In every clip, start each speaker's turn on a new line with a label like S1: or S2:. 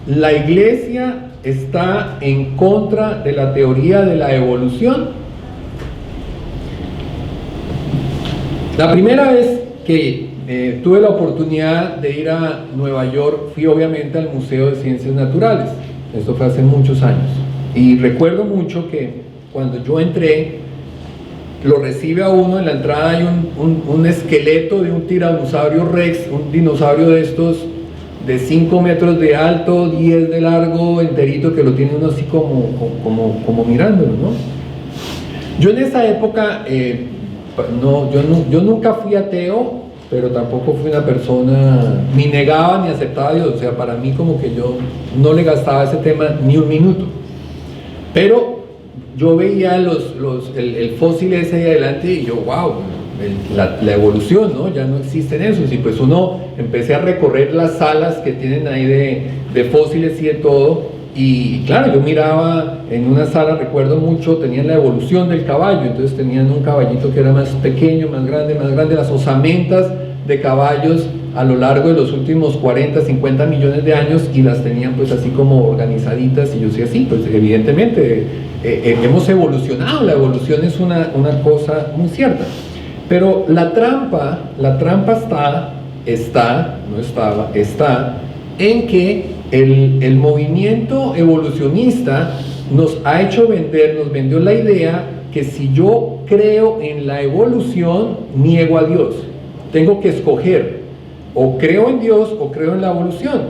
S1: ¿La iglesia está en contra de la teoría de la evolución? La primera vez que tuve la oportunidad de ir a Nueva York, fui obviamente al Museo de Ciencias Naturales. Esto fue hace muchos años. Y recuerdo mucho que cuando yo entré, lo recibe a uno, en la entrada hay un esqueleto de un tiranosaurio rex, un dinosaurio de estos de 5 metros de alto, 10 de largo, enterito, que lo tiene uno así como mirándolo, ¿no? Yo en esa época, yo nunca fui ateo, pero tampoco fui una persona, ni negaba ni aceptaba a Dios. O sea, para mí como que yo no le gastaba ese tema ni un minuto. Pero yo veía el fósil ese ahí adelante y yo, wow, la evolución, ¿no? Ya no existen esos. Y pues uno, empecé a recorrer las salas que tienen ahí de fósiles y de todo. Y claro, yo miraba en una sala, recuerdo mucho, tenían la evolución del caballo. Entonces tenían un caballito que era más pequeño, más grande, las osamentas de caballos a lo largo de los últimos 40, 50 millones de años, y las tenían pues así como organizaditas. Y yo decía, sí, pues evidentemente hemos evolucionado, la evolución es una cosa muy cierta. Pero la trampa está en que el movimiento evolucionista nos vendió la idea que si yo creo en la evolución, niego a Dios. Tengo que escoger, o creo en Dios o creo en la evolución.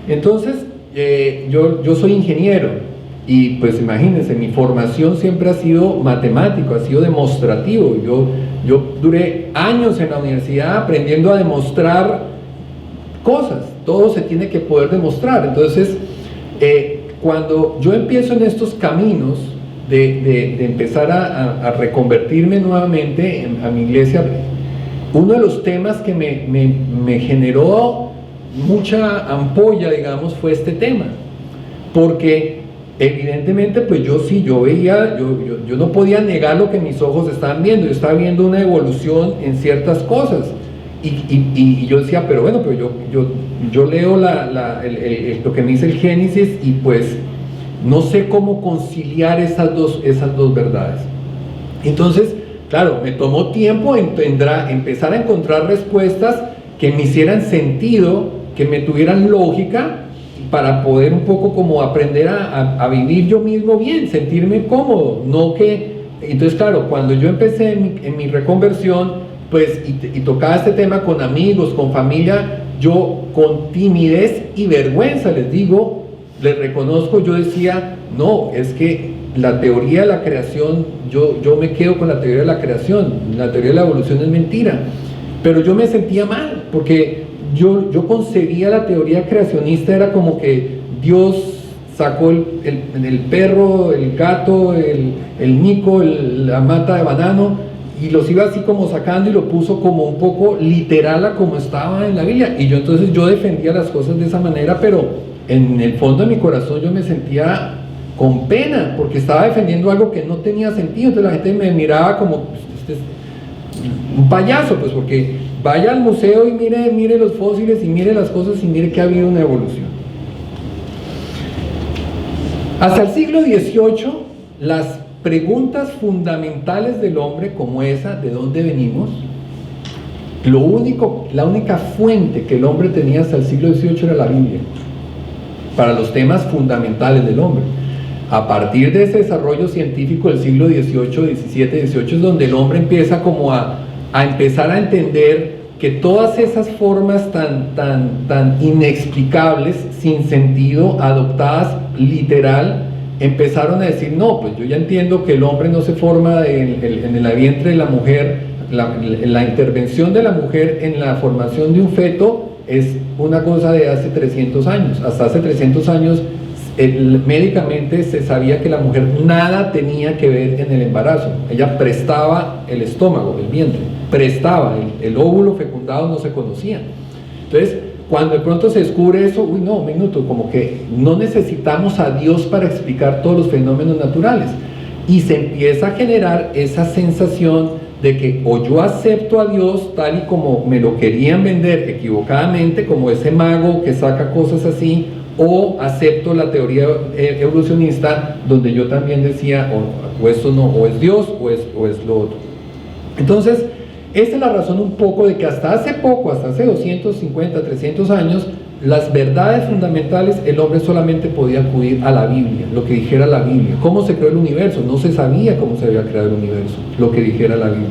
S1: Entonces, yo soy ingeniero, y pues imagínense, mi formación siempre ha sido matemático, ha sido demostrativo. Yo duré años en la universidad aprendiendo a demostrar cosas. Todo se tiene que poder demostrar. Entonces, cuando yo empiezo en estos caminos de empezar a reconvertirme nuevamente a mi iglesia, uno de los temas que me generó mucha ampolla, digamos, fue este tema. Porque evidentemente, pues yo veía, yo no podía negar lo que mis ojos estaban viendo. Yo estaba viendo una evolución en ciertas cosas. Y yo decía, pero bueno, pero yo leo lo que me dice el Génesis, y pues no sé cómo conciliar esas dos verdades. Entonces, claro, me tomó tiempo empezar a encontrar respuestas que me hicieran sentido, que me tuvieran lógica, para poder un poco como aprender a vivir yo mismo bien, sentirme cómodo, no que... Entonces, claro, cuando yo empecé en mi reconversión, pues, y tocaba este tema con amigos, con familia, yo con timidez y vergüenza les reconozco, yo decía, no, es que la teoría de la creación, yo me quedo con la teoría de la creación, la teoría de la evolución es mentira. Pero yo me sentía mal, porque yo concebía la teoría creacionista, era como que Dios sacó el perro, el gato, el mico, la mata de banano, y los iba así como sacando y lo puso como un poco literal a como estaba en la Biblia. Y entonces yo defendía las cosas de esa manera, pero en el fondo de mi corazón yo me sentía con pena, porque estaba defendiendo algo que no tenía sentido. Entonces la gente me miraba como, pues, este es un payaso, pues, porque vaya al museo y mire los fósiles y mire las cosas y mire que ha habido una evolución. Hasta el siglo XVIII, las preguntas fundamentales del hombre, como esa, ¿de dónde venimos? La única fuente que el hombre tenía hasta el siglo XVIII era la Biblia, para los temas fundamentales del hombre. A partir de ese desarrollo científico del siglo XVIII, XVII, XVIII, es donde el hombre empieza como a empezar a entender que todas esas formas tan inexplicables, sin sentido, adoptadas literal, empezaron a decir, no, pues yo ya entiendo que el hombre no se forma en el vientre de la mujer, la intervención de la mujer en la formación de un feto es una cosa de hace 300 años. Hasta hace 300 años médicamente se sabía que la mujer nada tenía que ver en el embarazo. Ella prestaba el estómago, el vientre, prestaba, el óvulo fecundado no se conocía. Entonces, cuando de pronto se descubre eso, uy, no, un minuto, como que no necesitamos a Dios para explicar todos los fenómenos naturales. Y se empieza a generar esa sensación de que o yo acepto a Dios tal y como me lo querían vender equivocadamente, como ese mago que saca cosas así, o acepto la teoría evolucionista, donde yo también decía, o esto no, o es Dios, o es lo otro. Entonces, esta es la razón un poco de que hasta hace poco, hasta hace 250, 300 años, las verdades fundamentales, el hombre solamente podía acudir a la Biblia, lo que dijera la Biblia. ¿Cómo se creó el universo? No se sabía cómo se había creado el universo, lo que dijera la Biblia.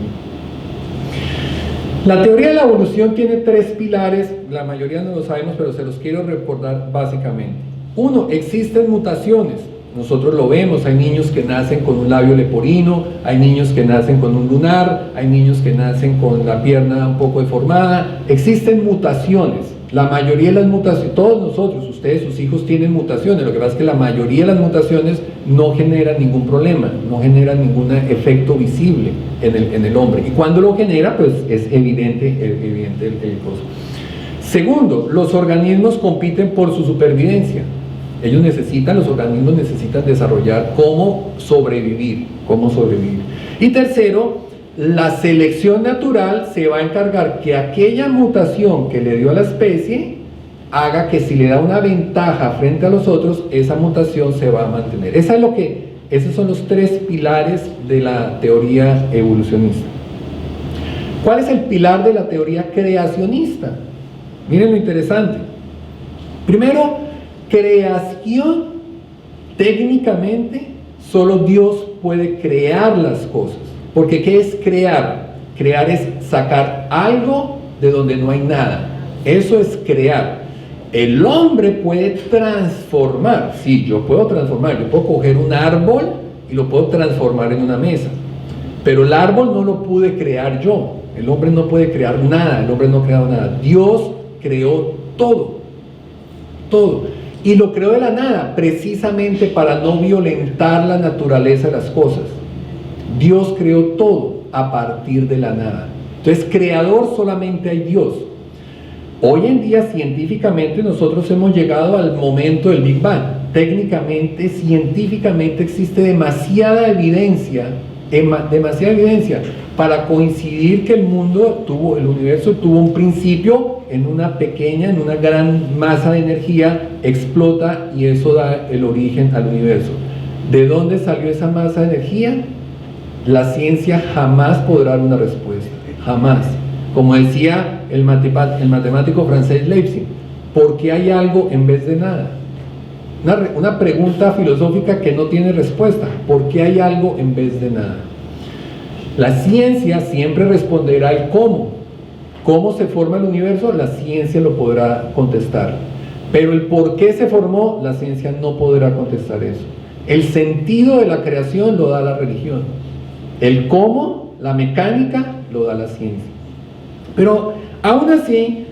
S1: La teoría de la evolución tiene 3 pilares, la mayoría no lo sabemos, pero se los quiero recordar básicamente. 1, existen mutaciones. Nosotros lo vemos, hay niños que nacen con un labio leporino, hay niños que nacen con un lunar, hay niños que nacen con la pierna un poco deformada. Existen mutaciones. La mayoría de las mutaciones, todos nosotros, ustedes, sus hijos tienen mutaciones. Lo que pasa es que la mayoría de las mutaciones no generan ningún problema, no generan ningún efecto visible en el hombre. Y cuando lo genera, pues es evidente el costo. Segundo, los organismos compiten por su supervivencia. Los organismos necesitan desarrollar cómo sobrevivir. Y tercero, la selección natural se va a encargar que aquella mutación que le dio a la especie haga que si le da una ventaja frente a los otros, esa mutación se va a mantener. Esos son los 3 pilares de la teoría evolucionista. ¿Cuál es el pilar de la teoría creacionista? Miren lo interesante. Primero, creación. Técnicamente, solo Dios puede crear las cosas. Porque ¿qué es crear? Crear es sacar algo de donde no hay nada. Eso es crear. El hombre puede transformar. Sí, yo puedo transformar. Yo puedo coger un árbol y lo puedo transformar en una mesa. Pero el árbol no lo pude crear yo. El hombre no puede crear nada. El hombre no ha creado nada. Dios creó todo. Todo. Y lo creó de la nada, precisamente para no violentar la naturaleza de las cosas. Dios creó todo a partir de la nada. Entonces, creador solamente hay Dios. Hoy en día, científicamente, nosotros hemos llegado al momento del Big Bang. Técnicamente, científicamente, existe demasiada evidencia para coincidir que el universo tuvo un principio en una gran masa de energía, explota y eso da el origen al universo. ¿De dónde salió esa masa de energía? La ciencia jamás podrá dar una respuesta, jamás. Como decía el matemático francés Leibniz, ¿por qué hay algo en vez de nada? Una pregunta filosófica que no tiene respuesta. ¿Por qué hay algo en vez de nada? La ciencia siempre responderá el cómo. ¿Cómo se forma el universo? La ciencia lo podrá contestar. Pero el por qué se formó, la ciencia no podrá contestar eso. El sentido de la creación lo da la religión. El cómo, la mecánica, lo da la ciencia. Pero aún así,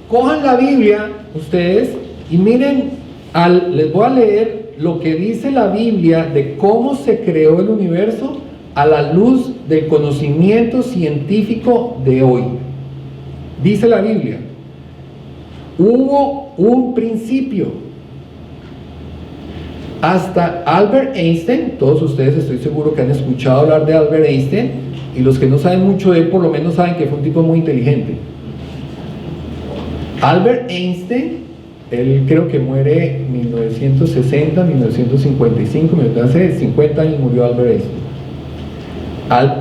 S1: cojan la Biblia ustedes y miren, les voy a leer lo que dice la Biblia de cómo se creó el universo a la luz del conocimiento científico de hoy. Dice la Biblia, hubo un principio. Hasta Albert Einstein, todos ustedes estoy seguro que han escuchado hablar de Albert Einstein, y los que no saben mucho de él por lo menos saben que fue un tipo muy inteligente. Albert Einstein, él creo que muere en 1960, 1955, hace 50 años murió Albert Einstein.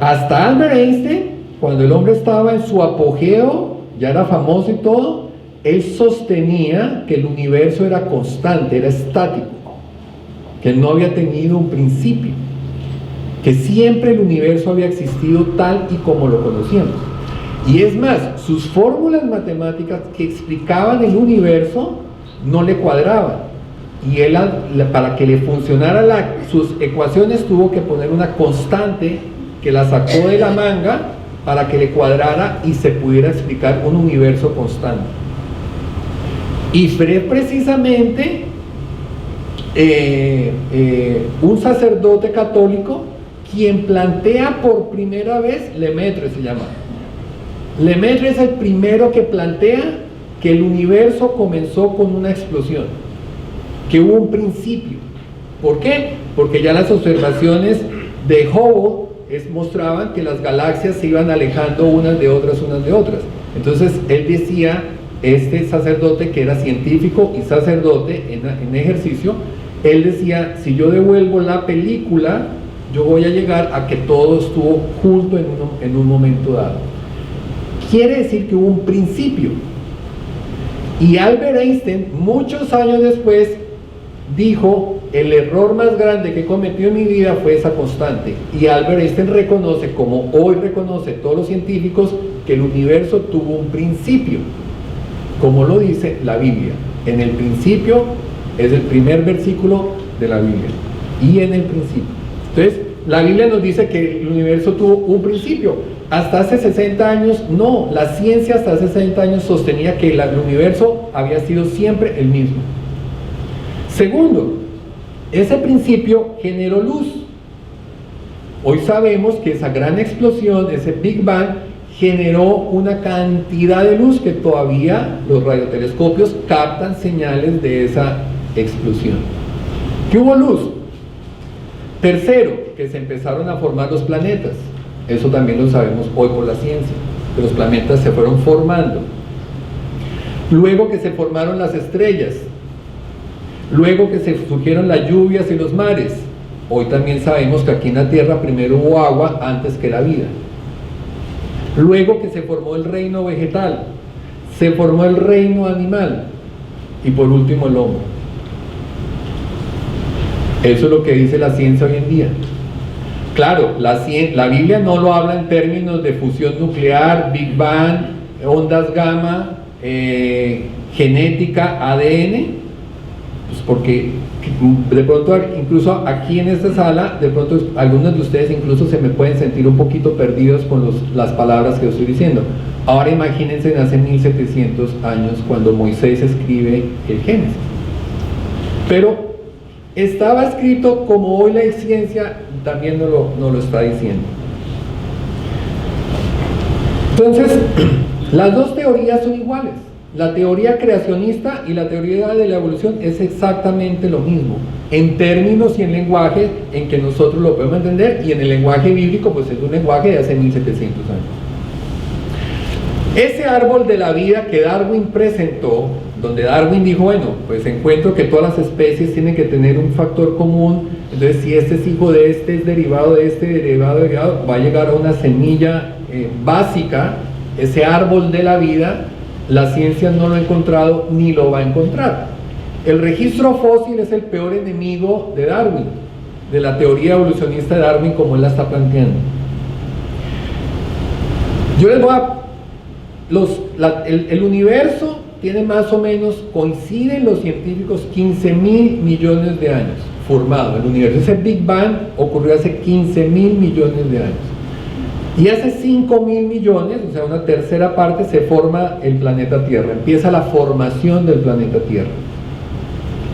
S1: Hasta Albert Einstein, cuando el hombre estaba en su apogeo, ya era famoso y todo, él sostenía que el universo era constante, era estático, que no había tenido un principio, que siempre el universo había existido tal y como lo conocíamos. Y es más, sus fórmulas matemáticas que explicaban el universo no le cuadraban. Y él, para que le funcionara sus ecuaciones, tuvo que poner una constante que la sacó de la manga para que le cuadrara y se pudiera explicar un universo constante. Y fue precisamente un sacerdote católico quien plantea por primera vez, Lemaitre se llama. Lemaitre es el primero que plantea que el universo comenzó con una explosión, que hubo un principio. ¿Por qué? Porque ya las observaciones de Hubble mostraban que las galaxias se iban alejando unas de otras. Entonces él decía este sacerdote que era científico y sacerdote en ejercicio, él decía, si yo devuelvo la película, yo voy a llegar a que todo estuvo junto en un momento dado. Quiere decir que hubo un principio. Y Albert Einstein, muchos años después, dijo, el error más grande que he cometido en mi vida fue esa constante. Y Albert Einstein reconoce, como hoy reconoce todos los científicos, que el universo tuvo un principio, como lo dice la Biblia. En el principio es el primer versículo de la Biblia. Y en el principio. Entonces, la Biblia nos dice que el universo tuvo un principio. Hasta hace 60 años, no. La ciencia hasta hace 60 años sostenía que el universo había sido siempre el mismo. Segundo, ese principio generó luz. Hoy sabemos que esa gran explosión, ese Big Bang, generó una cantidad de luz que todavía los radiotelescopios captan señales de esa explosión. ¿Qué hubo luz? Tercero, que se empezaron a formar los planetas. Eso también lo sabemos hoy por la ciencia, que los planetas se fueron formando. Luego que se formaron las estrellas. Luego que se surgieron las lluvias y los mares. Hoy también sabemos que aquí en la Tierra primero hubo agua antes que la vida. Luego que se formó el reino vegetal, se formó el reino animal y por último el hombre. Eso es lo que dice la ciencia hoy en día. Claro, la Biblia no lo habla en términos de fusión nuclear, Big Bang, ondas gamma, genética, ADN, pues porque de pronto, incluso aquí en esta sala, de pronto algunos de ustedes incluso se me pueden sentir un poquito perdidos con las palabras que yo estoy diciendo. Ahora imagínense hace 1700 años cuando Moisés escribe el Génesis. Pero estaba escrito como hoy la ciencia también nos lo está diciendo. Entonces, las dos teorías son iguales. La teoría creacionista y la teoría de la evolución es exactamente lo mismo, en términos y en lenguaje en que nosotros lo podemos entender, y en el lenguaje bíblico pues es un lenguaje de hace 1700 años. Ese árbol de la vida que Darwin presentó, donde Darwin dijo, bueno, pues encuentro que todas las especies tienen que tener un factor común, entonces si este es hijo de este, es derivado de este, derivado, va a llegar a una semilla básica, ese árbol de la vida. La ciencia no lo ha encontrado ni lo va a encontrar. El registro fósil es el peor enemigo de Darwin, de la teoría evolucionista de Darwin como él la está planteando. Yo les voy a... el universo tiene más o menos, coinciden los científicos, 15.000 millones de años formado. El universo, ese Big Bang ocurrió hace 15.000 millones de años. Y hace 5.000 millones, o sea, una tercera parte, se forma el planeta Tierra. Empieza la formación del planeta Tierra.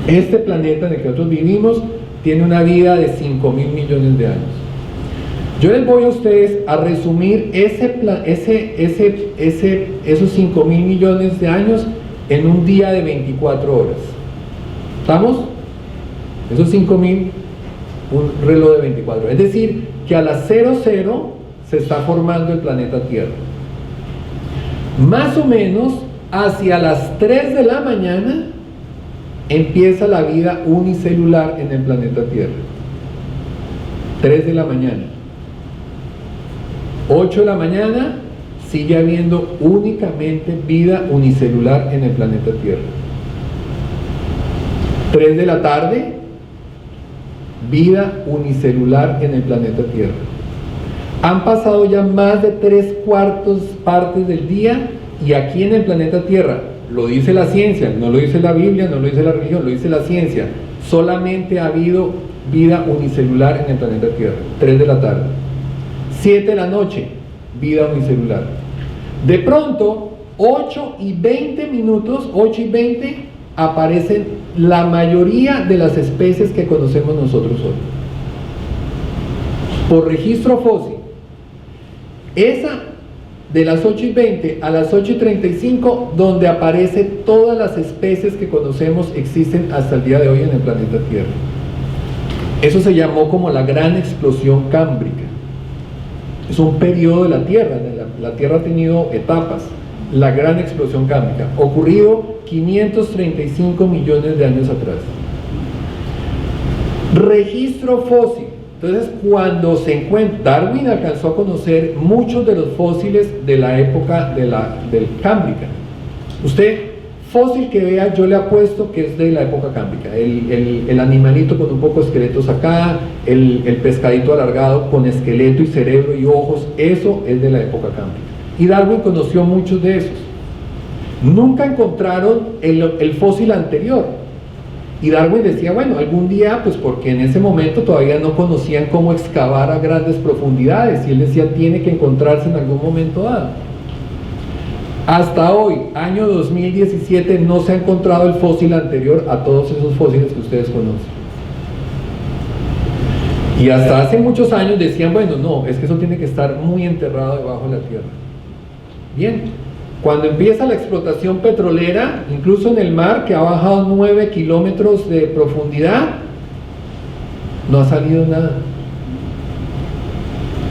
S1: Este planeta en el que nosotros vivimos tiene una vida de 5.000 millones de años. Yo les voy a ustedes a resumir esos 5.000 millones de años en un día de 24 horas. ¿Estamos? Esos 5.000, un reloj de 24 horas. Es decir, que a las 00 se está formando el planeta Tierra. Más o menos hacia las 3 de la mañana empieza la vida unicelular en el planeta Tierra. 3 de la mañana. 8 de la mañana sigue habiendo únicamente vida unicelular en el planeta Tierra. 3 de la tarde, vida unicelular en el planeta Tierra. Han pasado ya más de 3/4 partes del día y aquí en el planeta Tierra, lo dice la ciencia, no lo dice la Biblia, no lo dice la religión, lo dice la ciencia, solamente ha habido vida unicelular en el planeta Tierra. 3 de la tarde. 7 de la noche, vida unicelular. De pronto, 8:20, aparecen la mayoría de las especies que conocemos nosotros hoy. Por registro fósil. Esa de las 8:20 a las 8:35, donde aparecen todas las especies que conocemos existen hasta el día de hoy en el planeta Tierra. Eso se llamó como la gran explosión cámbrica. Es un periodo de la Tierra. La Tierra ha tenido etapas. la gran explosión cámbrica, ocurrido 535 millones de años atrás. Registro fósil. Entonces, cuando se encuentra, Darwin alcanzó a conocer muchos de los fósiles de la época del cámbrica. Usted, fósil que vea, yo le apuesto que es de la época cámbrica. El animalito con un poco de esqueletos acá, el pescadito alargado con esqueleto y cerebro y ojos, eso es de la época cámbrica. Y Darwin conoció muchos de esos. Nunca encontraron el fósil anterior. Y Darwin decía, bueno, algún día, pues porque en ese momento todavía no conocían cómo excavar a grandes profundidades, y él decía, tiene que encontrarse en algún momento dado. Hasta hoy, año 2017, no se ha encontrado el fósil anterior a todos esos fósiles que ustedes conocen. Y hasta hace muchos años decían, bueno, no, es que eso tiene que estar muy enterrado debajo de la tierra. Bien. Cuando empieza la explotación petrolera, incluso en el mar, que ha bajado 9 kilómetros de profundidad, no ha salido nada.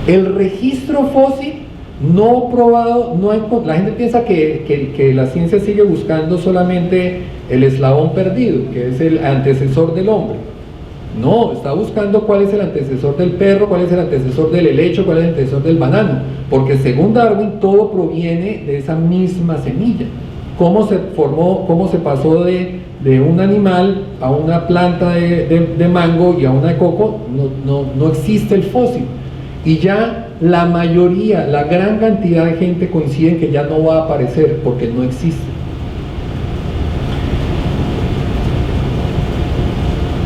S1: El registro fósil no probado, la gente piensa que la ciencia sigue buscando solamente el eslabón perdido, que es el antecesor del hombre. No, está buscando cuál es el antecesor del perro, cuál es el antecesor del helecho, cuál es el antecesor del banano, porque según Darwin todo proviene de esa misma semilla. Cómo se formó, cómo se pasó de un animal a una planta de mango y a una de coco, no existe el fósil. Y ya la mayoría, la gran cantidad de gente coincide en que ya no va a aparecer porque no existe.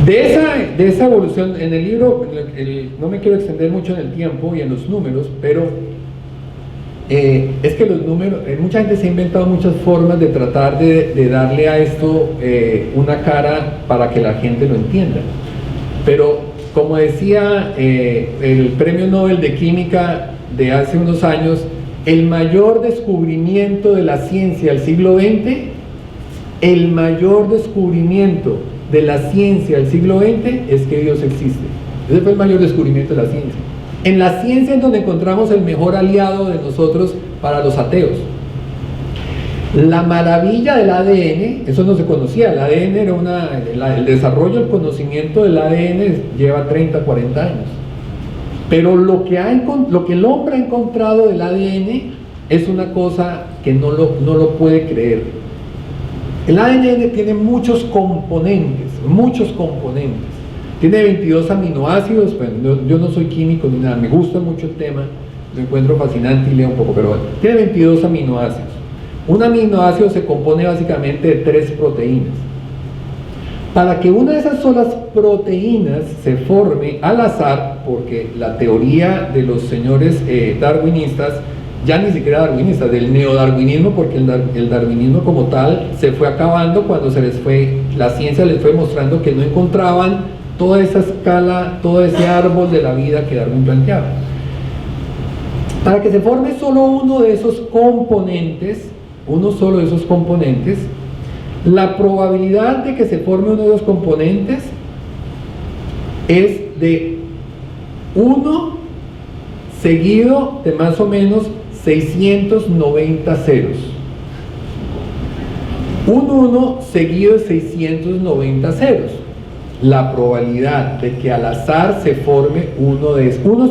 S1: De esa evolución, en el libro, no me quiero extender mucho en el tiempo y en los números, pero es que los números, mucha gente se ha inventado muchas formas de tratar de darle a esto una cara para que la gente lo entienda. Pero, como decía el Premio Nobel de Química de hace unos años, el mayor descubrimiento de la ciencia del siglo XX, el mayor descubrimiento de la ciencia del siglo XX es que Dios existe. Ese fue el mayor descubrimiento de la ciencia. En la ciencia es donde encontramos el mejor aliado de nosotros para los ateos. La maravilla del ADN, eso no se conocía, el ADN era el desarrollo, el conocimiento del ADN lleva 30, 40 años. Pero lo que el hombre ha encontrado del ADN es una cosa que no lo puede creer. El ADN tiene muchos componentes. Tiene 22 aminoácidos. Bueno, yo no soy químico ni nada, me gusta mucho el tema, lo encuentro fascinante y leo un poco, pero bueno, tiene 22 aminoácidos. Un aminoácido se compone básicamente de 3 proteínas. Para que una de esas solas proteínas se forme al azar, porque la teoría de los señores darwinistas, ya ni siquiera darwinistas, del neodarwinismo, porque el darwinismo como tal se fue acabando cuando la ciencia les fue mostrando que no encontraban toda esa escala, todo ese árbol de la vida que Darwin planteaba. Para que se forme solo uno de esos componentes, la probabilidad de que se forme uno de los componentes es de 1 seguido de más o menos 690 ceros. Un 1 seguido de 690 ceros. La probabilidad de que al azar se forme uno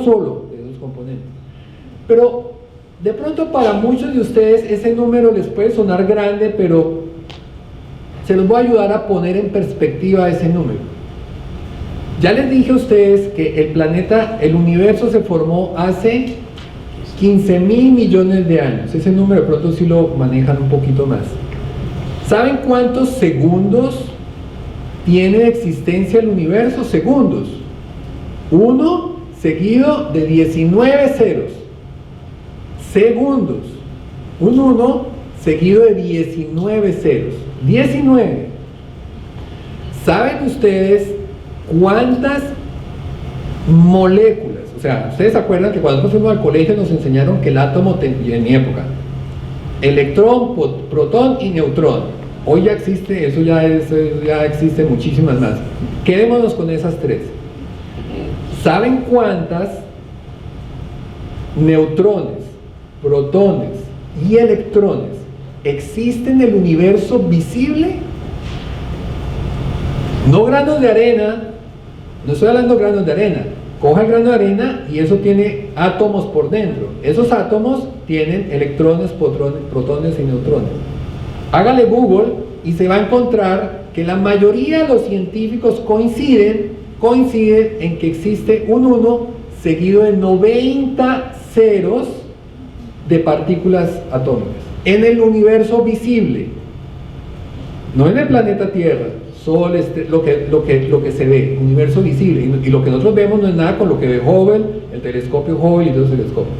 S1: solo de esos componentes. Pero de pronto para muchos de ustedes ese número les puede sonar grande, pero se los voy a ayudar a poner en perspectiva ese número. Ya les dije a ustedes que el planeta, el universo se formó hace 15.000 millones de años. Ese número de pronto sí lo manejan un poquito más. ¿Saben cuántos segundos tiene de existencia el universo? Segundos. 1 seguido de 19 ceros. Segundos. Un 1 seguido de 19 ceros. 19. ¿Saben ustedes cuántas moléculas? O sea, ustedes se acuerdan que cuando fuimos al colegio nos enseñaron que el átomo, en mi época, electrón, protón y neutrón. Hoy ya existe, eso ya existe muchísimas más. Quedémonos con esas 3. ¿Saben cuántas neutrones, protones y electrones existe en el universo visible. No granos de arena, no estoy hablando de granos de arena. Coja el grano de arena y eso tiene átomos por dentro. Esos átomos tienen electrones, protones y neutrones. Hágale Google y se va a encontrar que la mayoría de los científicos coinciden en que existe un 1 seguido de 90 ceros de partículas atómicas en el universo visible, no en el planeta Tierra, Sol, lo que se ve, universo visible, y lo que nosotros vemos no es nada con lo que ve Hubble, el telescopio Hubble y los telescopios.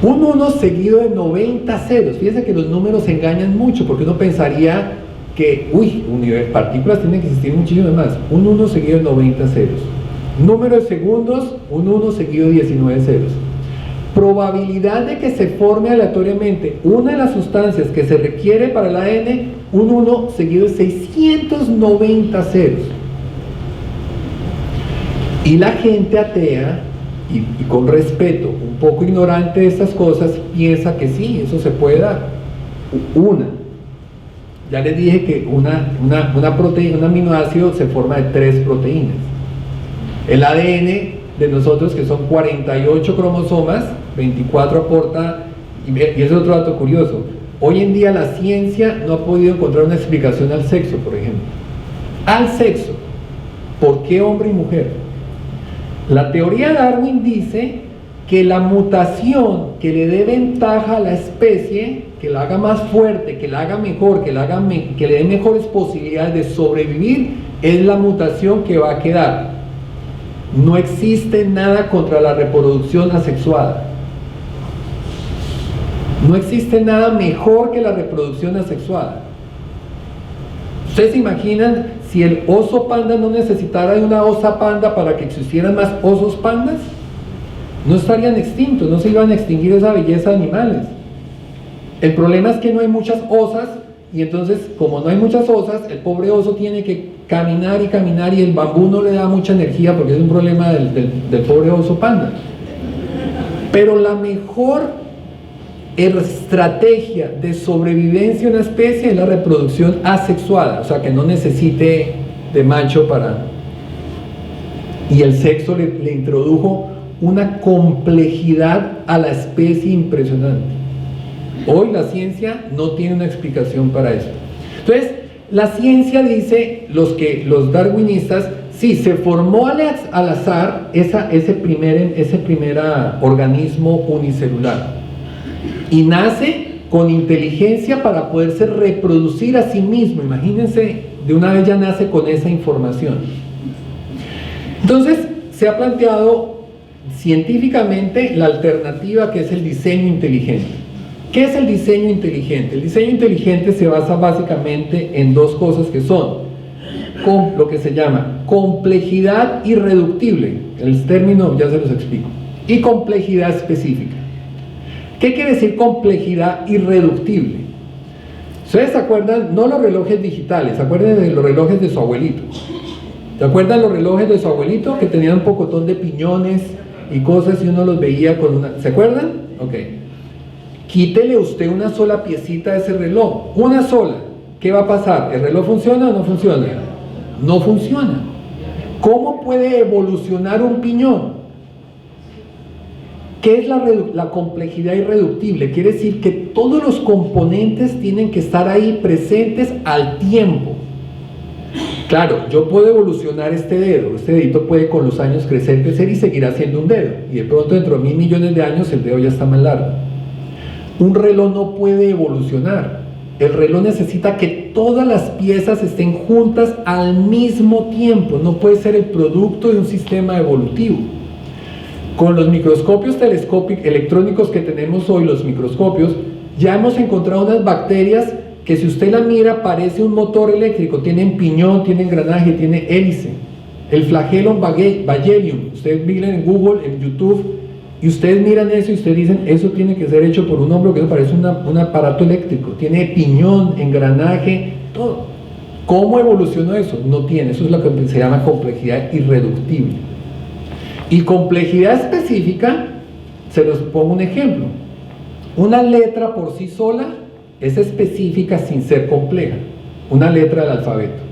S1: Un 1 seguido de 90 ceros. Fíjense que los números engañan mucho, porque uno pensaría que, partículas tienen que existir muchísimo más. Un 1 seguido de 90 ceros. Número de segundos, un 1 seguido de 19 ceros. Probabilidad de que se forme aleatoriamente una de las sustancias que se requiere para el ADN, un 1 seguido de 690 ceros. Y la gente atea, y con respeto, un poco ignorante de estas cosas, piensa que sí, eso se puede dar. Ya les dije que una proteína, un aminoácido se forma de 3 proteínas. El ADN de nosotros, que son 48 cromosomas, 24 aporta, y ese es otro dato curioso. Hoy en día la ciencia no ha podido encontrar una explicación al sexo, por ejemplo. Al sexo. ¿Por qué hombre y mujer? La teoría de Darwin dice que la mutación que le dé ventaja a la especie, que la haga más fuerte, que la haga mejor, que le dé mejores posibilidades de sobrevivir, es la mutación que va a quedar. No existe nada contra la reproducción asexuada. No existe nada mejor que la reproducción asexuada. ¿Ustedes se imaginan si el oso panda no necesitara de una osa panda para que existieran más osos pandas? No estarían extintos, no se iban a extinguir esa belleza de animales. El problema es que no hay muchas osas, y entonces, como no hay muchas osas, el pobre oso tiene que caminar y caminar, y el bambú no le da mucha energía porque es un problema del pobre oso panda. Pero la mejor estrategia de sobrevivencia de una especie es la reproducción asexuada, o sea, que no necesite de macho para... Y el sexo le introdujo una complejidad a la especie impresionante. Hoy la ciencia no tiene una explicación para esto. Entonces, la ciencia dice, los darwinistas, sí, se formó al azar ese primer organismo unicelular, y nace con inteligencia para poderse reproducir a sí mismo. Imagínense, de una vez ya nace con esa información. Entonces, se ha planteado científicamente la alternativa, que es el diseño inteligente. ¿Qué es el diseño inteligente? El diseño inteligente se basa básicamente en dos cosas, que son lo que se llama complejidad irreductible, el término ya se los explico, y complejidad específica. ¿Qué quiere decir complejidad irreductible? ¿Ustedes se acuerdan? No los relojes digitales, ¿se acuerdan de los relojes de su abuelito? ¿Se acuerdan los relojes de su abuelito que tenían un pocotón de piñones y cosas, y uno los veía con una... ¿Se acuerdan? Ok. Quítele usted una sola piecita de ese reloj, una sola. ¿Qué va a pasar? ¿El reloj funciona o no funciona? No funciona. ¿Cómo puede evolucionar un piñón? ¿Qué es la complejidad irreductible? Quiere decir que todos los componentes tienen que estar ahí presentes al tiempo. Claro, yo puedo evolucionar este dedo, este dedito puede con los años crecer y seguirá siendo un dedo, y de pronto dentro de 1.000 millones de años el dedo ya está más largo. Un reloj no puede evolucionar. El reloj necesita que todas las piezas estén juntas al mismo tiempo, no puede ser el producto de un sistema evolutivo. Con los microscopios telescópicos electrónicos que tenemos hoy, los microscopios, ya hemos encontrado unas bacterias que, si usted la mira, parece un motor eléctrico. Tienen piñón, tiene engranaje, tiene hélice. El Flagellum vagellum, ustedes miren en Google, en YouTube, y ustedes miran eso y ustedes dicen, eso tiene que ser hecho por un hombre, que eso parece un aparato eléctrico. Tiene piñón, engranaje, todo. ¿Cómo evolucionó eso? No tiene. Eso es lo que se llama complejidad irreductible. Y complejidad específica, se los pongo un ejemplo. Una letra por sí sola es específica sin ser compleja, una letra del alfabeto.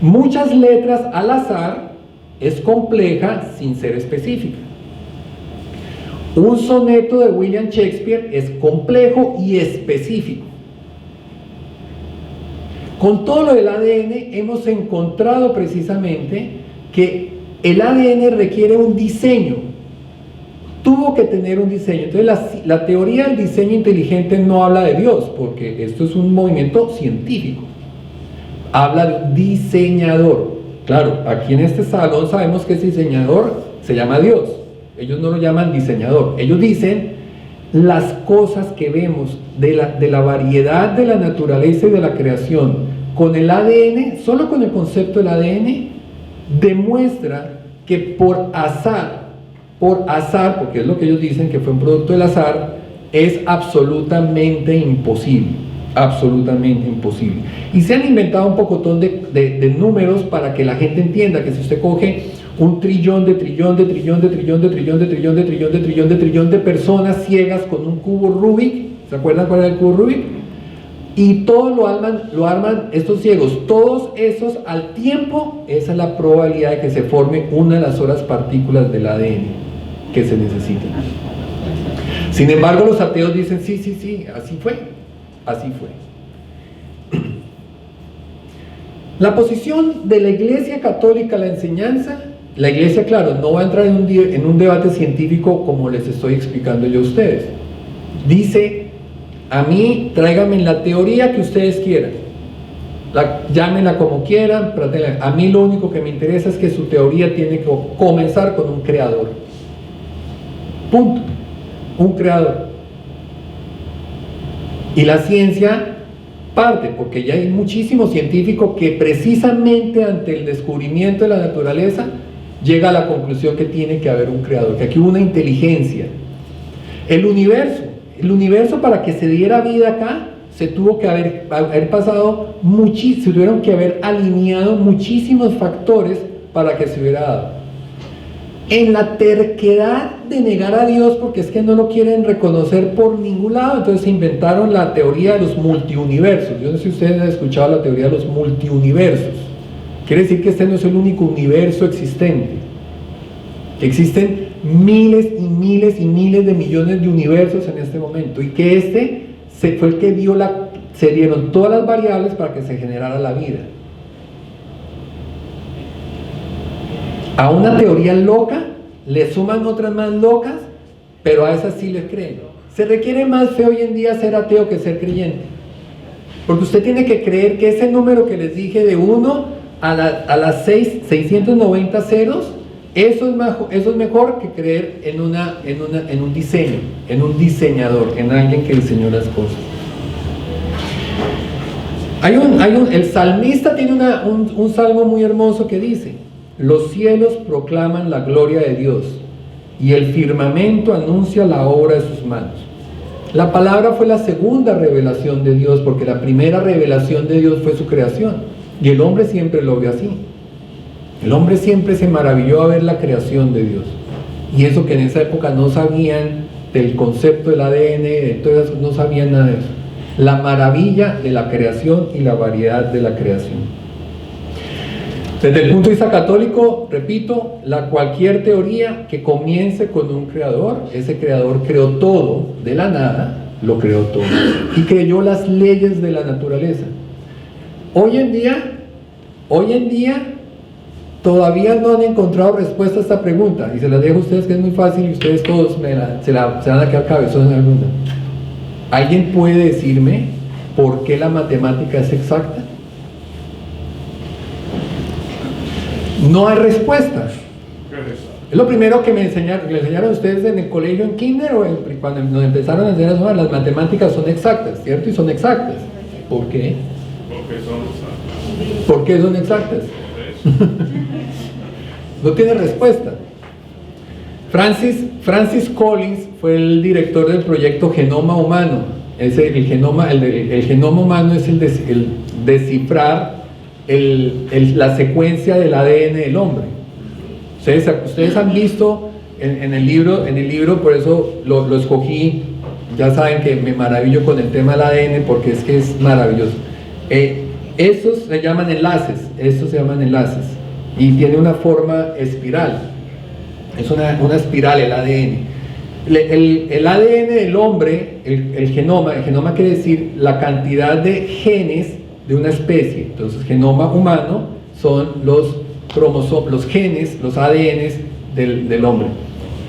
S1: Muchas letras al azar es compleja sin ser específica. Un soneto de William Shakespeare es complejo y específico. Con todo lo del ADN hemos encontrado precisamente que el ADN requiere un diseño, tuvo que tener un diseño. Entonces la teoría del diseño inteligente no habla de Dios, porque esto es un movimiento científico, habla de un diseñador. Claro, aquí en este salón sabemos que ese diseñador se llama Dios, ellos no lo llaman diseñador, ellos dicen las cosas que vemos de la variedad de la naturaleza y de la creación con el ADN, solo con el concepto del ADN, demuestra que por azar, porque es lo que ellos dicen que fue un producto del azar, es absolutamente imposible, absolutamente imposible. Y se han inventado un pocotón de números para que la gente entienda que si usted coge un trillón de personas ciegas con un cubo Rubik, ¿se acuerdan cuál era el cubo Rubik? Y todos lo arman estos ciegos, todos esos al tiempo, esa es la probabilidad de que se forme una de las otras partículas del ADN que se necesitan. Sin embargo, los ateos dicen, sí, así fue. La posición de la Iglesia Católica, la enseñanza, la Iglesia, claro, no va a entrar en un debate científico como les estoy explicando yo a ustedes. Dice, a mí, tráiganme la teoría que ustedes quieran, llámenla como quieran, a mí lo único que me interesa es que su teoría tiene que comenzar con un creador. Punto. Un creador. Y la ciencia parte, porque ya hay muchísimos científicos que precisamente ante el descubrimiento de la naturaleza llega a la conclusión que tiene que haber un creador, que aquí hubo una inteligencia. El universo para que se diera vida acá, se tuvo que haber pasado, se tuvieron que haber alineado muchísimos factores para que se hubiera dado. En la terquedad de negar a Dios, porque es que no lo quieren reconocer por ningún lado, entonces se inventaron la teoría de los multiuniversos. Yo no sé si ustedes han escuchado la teoría de los multiuniversos. Quiere decir que este no es el único universo existente. Existen miles y miles y miles de millones de universos en este momento, y que fue el que se dieron todas las variables para que se generara la vida. A una teoría loca le suman otras más locas, pero a esas sí les creen. Se requiere más fe hoy en día ser ateo que ser creyente, porque usted tiene que creer que ese número que les dije de 1 a las 690 ceros, eso es mejor que creer en un diseño, en un diseñador, en alguien que diseñó las cosas. El salmista tiene un salmo muy hermoso que dice: los cielos proclaman la gloria de Dios y el firmamento anuncia la obra de sus manos. La palabra fue la segunda revelación de Dios, porque la primera revelación de Dios fue su creación, y el hombre siempre lo vio así. El hombre siempre se maravilló a ver la creación de Dios, y eso que en esa época no sabían del concepto del ADN, de todas esas, no sabían nada de eso. La maravilla de la creación y la variedad de la creación. Desde el punto de vista católico, repito, cualquier teoría que comience con un creador, ese creador creó todo de la nada, lo creó todo, y creyó las leyes de la naturaleza. Hoy en día todavía no han encontrado respuesta a esta pregunta, y se las dejo a ustedes, que es muy fácil, y ustedes todos se van a quedar cabezones en la pregunta. ¿Alguien puede decirme por qué la matemática es exacta? No hay respuestas. Es lo primero que le enseñaron a ustedes en el colegio, en kinder, o cuando nos empezaron a enseñar eso, las matemáticas son exactas, ¿cierto? Y son exactas. ¿Por qué?
S2: Porque son exactas.
S1: ¿Por qué son exactas? No tiene respuesta. Francis Collins fue el director del proyecto Genoma Humano. El genoma humano es el descifrar la secuencia del ADN del hombre. Ustedes han visto en el libro, por eso lo escogí ya saben que me maravillo con el tema del ADN porque es que es maravilloso. Estos se llaman enlaces, y tiene una forma espiral, es una espiral el ADN. El ADN del hombre, el genoma quiere decir la cantidad de genes de una especie. Entonces, genoma humano son los cromosomas, los genes, los ADNs del hombre.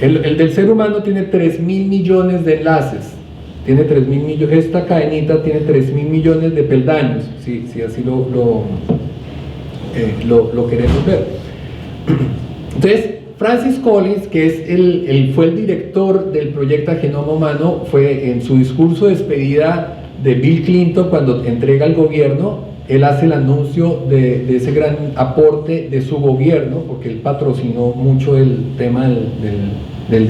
S1: El del ser humano tiene 3.000 millones de enlaces. Tiene 3.000 millones, esta cadenita tiene 3.000 millones de peldaños, si así lo queremos ver. Entonces, Francis Collins, que es fue el director del proyecto Genoma Humano, fue en su discurso de despedida de Bill Clinton cuando entrega el gobierno. Él hace el anuncio de ese gran aporte de su gobierno, porque él patrocinó mucho el tema del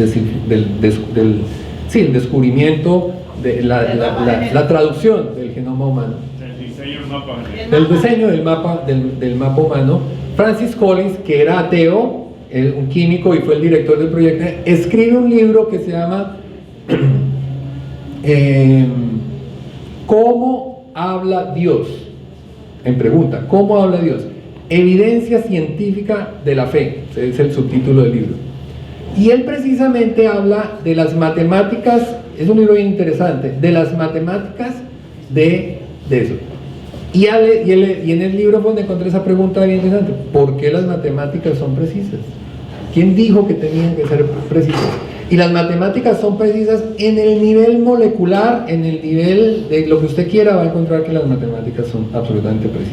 S1: descubrimiento, de la traducción del genoma humano. El diseño del mapa humano. Francis Collins, que era ateo, un químico y fue el director del proyecto, escribe un libro que se llama ¿Cómo habla Dios? En pregunta, ¿cómo habla Dios? Evidencia científica de la fe, es el subtítulo del libro. Y él precisamente habla de las matemáticas, es un libro bien interesante, de las matemáticas de eso. Y en el libro fue donde encontré esa pregunta bien interesante: ¿por qué las matemáticas son precisas? ¿Quién dijo que tenían que ser precisas? Y las matemáticas son precisas en el nivel molecular, en el nivel de lo que usted quiera, va a encontrar que las matemáticas son absolutamente precisas.